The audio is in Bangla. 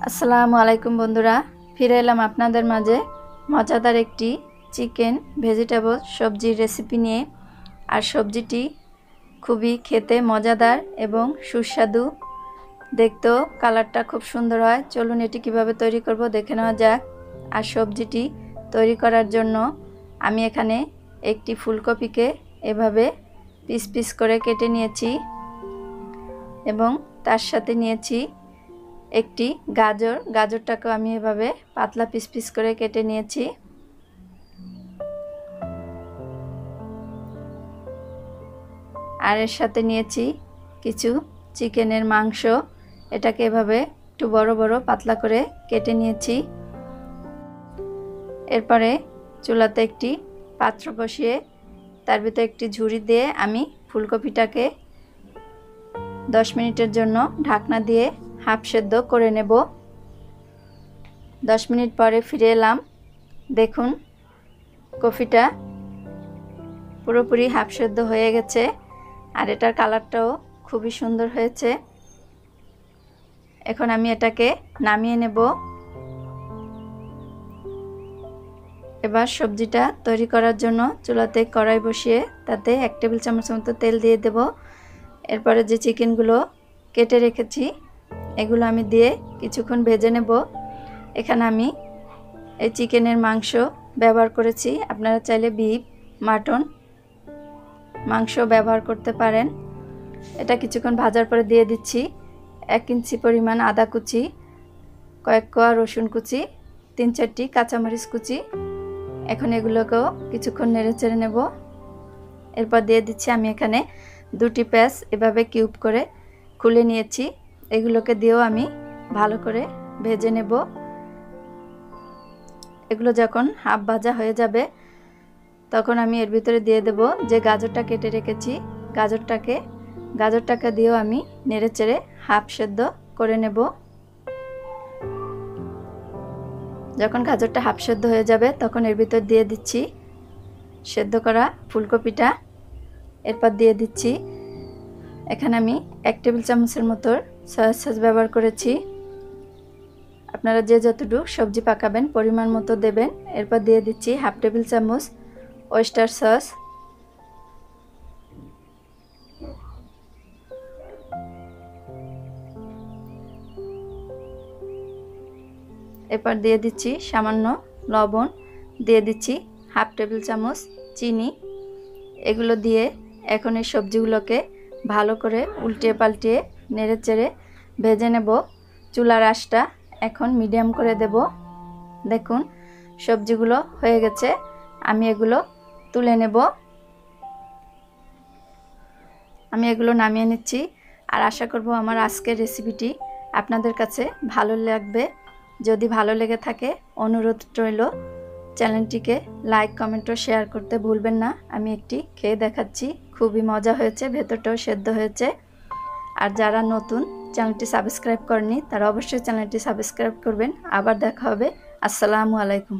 আসসালামু আলাইকুম বন্ধুরা, ফিরে এলাম আপনাদের মাঝে মজাদার একটি চিকেন ভেজিটেবল সবজির রেসিপি নিয়ে। আর সবজিটি খুবই খেতে মজাদার এবং সুস্বাদু, দেখতেও কালারটা খুব সুন্দর হয়। চলুন এটি কিভাবে তৈরি করব দেখে নেওয়া যাক। আর সবজিটি তৈরি করার জন্য আমি এখানে একটি ফুলকপিকে এভাবে পিস পিস করে কেটে নিয়েছি এবং তার সাথে নিয়েছি একটি গাজরটাকেও আমি এভাবে পাতলা পিস পিস করে কেটে নিয়েছি। আর এর সাথে নিয়েছি কিছু চিকেনের মাংস, এটাকে এভাবে একটু বড় বড় পাতলা করে কেটে নিয়েছি। এরপরে চুলাতে একটি পাত্র বসিয়ে তার ভিতরে একটি ঝুড়ি দিয়ে আমি ফুলকপিটাকে 10 মিনিটের জন্য ঢাকনা দিয়ে হাফ সেদ্ধ করে নেব। 10 মিনিট পরে ফিরে এলাম। দেখুন কফিটা পুরোপুরি হাফ সেদ্ধ হয়ে গেছে আর এটার কালারটাও খুবই সুন্দর হয়েছে। এখন আমি এটাকে নামিয়ে নেব। এবার সবজিটা তৈরি করার জন্য চুলাতে কড়াই বসিয়ে তাতে 1 টেবিল চামচ মতো তেল দিয়ে দেব। এরপরে যে চিকেনগুলো কেটে রেখেছি এগুলো আমি দিয়ে কিছুক্ষণ ভেজে নেব। এখানে আমি এই চিকেনের মাংস ব্যবহার করেছি, আপনারা চাইলে বিফ, মাটন মাংস ব্যবহার করতে পারেন। এটা কিছুক্ষণ ভাজার পরে দিয়ে দিচ্ছি 1 ইঞ্চি পরিমাণ আদা কুচি, কয়েক কোয়া রসুন কুচি, 3-4টি কাঁচামরিচ কুচি। এখন এগুলোকেও কিছুক্ষণ নেড়ে চেড়ে নেব। এরপর দিয়ে দিচ্ছি আমি এখানে 2টি পেঁয়াজ এভাবে কিউব করে খুলে নিয়েছি, এগুলোকে দিয়েও আমি ভালো করে ভেজে নেব। এগুলো যখন হাফ ভাজা হয়ে যাবে তখন আমি এর ভিতরে দিয়ে দেব যে গাজরটা কেটে রেখেছি, গাজরটাকে দিয়েও আমি নেড়ে চেড়ে হাফ সেদ্ধ করে নেব। যখন গাজরটা হাফ সেদ্ধ হয়ে যাবে তখন এর ভিতর দিয়ে দিচ্ছি সেদ্ধ করা ফুলকপিটা। এরপর দিয়ে দিচ্ছি এখানে আমি 1 টেবিল চামচের মতো সয়া সস ব্যবহার করেছি। আপনারা যে যতটুকু সবজি পাকাবেন পরিমাণ মতো দেবেন। এরপর দিয়ে দিচ্ছি হাফ টেবিল চামচ oyster সস। এরপর দিয়ে দিচ্ছি সামান্য লবণ, দিয়ে দিচ্ছি হাফ টেবিল চামচ চিনি। এগুলো দিয়ে এখন এই সবজিগুলোকে ভালো করে উল্টিয়ে পাল্টিয়ে নেড়ে চেড়ে ভেজে নেব। চুলার আঁচটা এখন মিডিয়াম করে দেব। দেখুন সবজিগুলো হয়ে গেছে, আমি এগুলো তুলে নেব। আমি এগুলো নামিয়ে নিচ্ছি। আর আশা করব আমার আজকের রেসিপিটি আপনাদের কাছে ভালো লাগবে। যদি ভালো লেগে থাকে অনুরোধ রইল চ্যানেলটিকে লাইক, কমেন্ট ও শেয়ার করতে ভুলবেন না। আমি একটি খেয়ে দেখাচ্ছি, খুবই মজা হয়েছে, ভেতরটাও সেদ্ধ হয়েছে। আর যারা নতুন চ্যানেলটি সাবস্ক্রাইব করেনি তারা অবশ্যই চ্যানেলটি সাবস্ক্রাইব করবেন। আবার দেখা হবে। আসসালামু আলাইকুম।